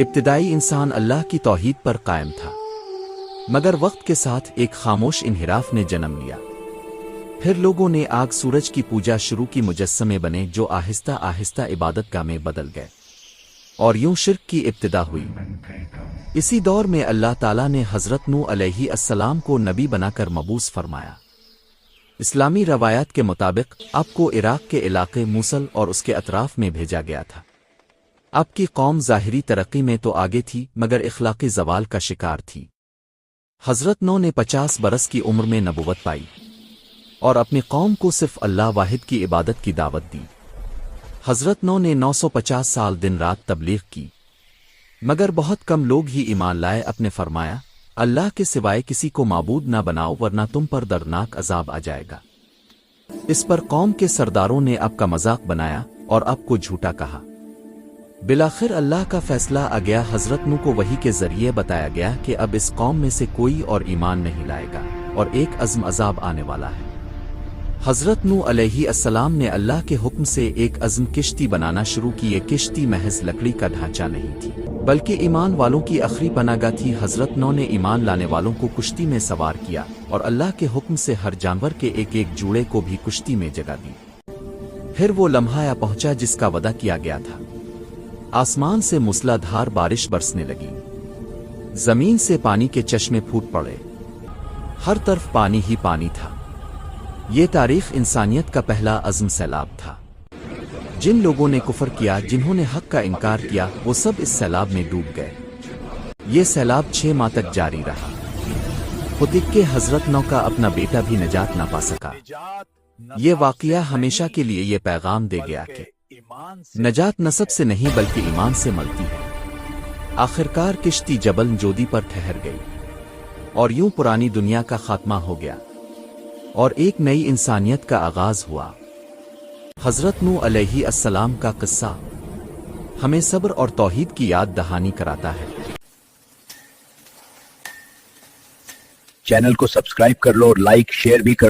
ابتدائی انسان اللہ کی توحید پر قائم تھا، مگر وقت کے ساتھ ایک خاموش انحراف نے جنم لیا۔ پھر لوگوں نے آگ سورج کی پوجا شروع کی، مجسمے بنے جو آہستہ آہستہ عبادت گاہ میں بدل گئے، اور یوں شرک کی ابتدا ہوئی۔ اسی دور میں اللہ تعالیٰ نے حضرت نوح علیہ السلام کو نبی بنا کر مبعوث فرمایا۔ اسلامی روایات کے مطابق آپ کو عراق کے علاقے موصل اور اس کے اطراف میں بھیجا گیا تھا۔ آپ کی قوم ظاہری ترقی میں تو آگے تھی، مگر اخلاقی زوال کا شکار تھی۔ حضرت نوح نے 50 برس کی عمر میں نبوت پائی اور اپنی قوم کو صرف اللہ واحد کی عبادت کی دعوت دی۔ حضرت نوح نے 950 سال دن رات تبلیغ کی، مگر بہت کم لوگ ہی ایمان لائے۔ اپنے فرمایا، اللہ کے سوائے کسی کو معبود نہ بناؤ ورنہ تم پر دردناک عذاب آ جائے گا۔ اس پر قوم کے سرداروں نے آپ کا مذاق بنایا اور آپ کو جھوٹا کہا۔ بالآخر اللہ کا فیصلہ آ گیا۔ حضرت نوح کو وحی کے ذریعے بتایا گیا کہ اب اس قوم میں سے کوئی اور ایمان نہیں لائے گا اور ایک عظیم عذاب آنے والا ہے۔ حضرت نوح علیہ السلام نے اللہ کے حکم سے ایک عظیم کشتی بنانا شروع کی۔ یہ کشتی محض لکڑی کا ڈھانچہ نہیں تھی، بلکہ ایمان والوں کی آخری پناہ گاہ تھی۔ حضرت نوح نے ایمان لانے والوں کو کشتی میں سوار کیا اور اللہ کے حکم سے ہر جانور کے ایک ایک جوڑے کو بھی کشتی میں جگہ دی۔ پھر وہ لمحہ آ پہنچا جس کا وعدہ کیا گیا تھا۔ آسمان سے موسلا دھار بارش برسنے لگی، زمین سے پانی کے چشمے پھوٹ پڑے، ہر طرف پانی ہی پانی تھا۔ یہ تاریخ انسانیت کا پہلا عظیم سیلاب تھا۔ جن لوگوں نے کفر کیا، جنہوں نے حق کا انکار کیا، وہ سب اس سیلاب میں ڈوب گئے۔ یہ سیلاب 6 ماہ تک جاری رہا، خود کہ حضرت نوح کا اپنا بیٹا بھی نجات نہ پا سکا۔ یہ واقعہ ہمیشہ کے لیے یہ پیغام دے گیا کہ نجات نسب سے نہیں بلکہ ایمان سے ملتی ہے۔ آخرکار کشتی جبل جودی پر ٹھہر گئی، اور یوں پرانی دنیا کا خاتمہ ہو گیا اور ایک نئی انسانیت کا آغاز ہوا۔ حضرت نوح علیہ السلام کا قصہ ہمیں صبر اور توحید کی یاد دہانی کراتا ہے۔ چینل کو سبسکرائب کر لو اور لائک شیئر بھی کر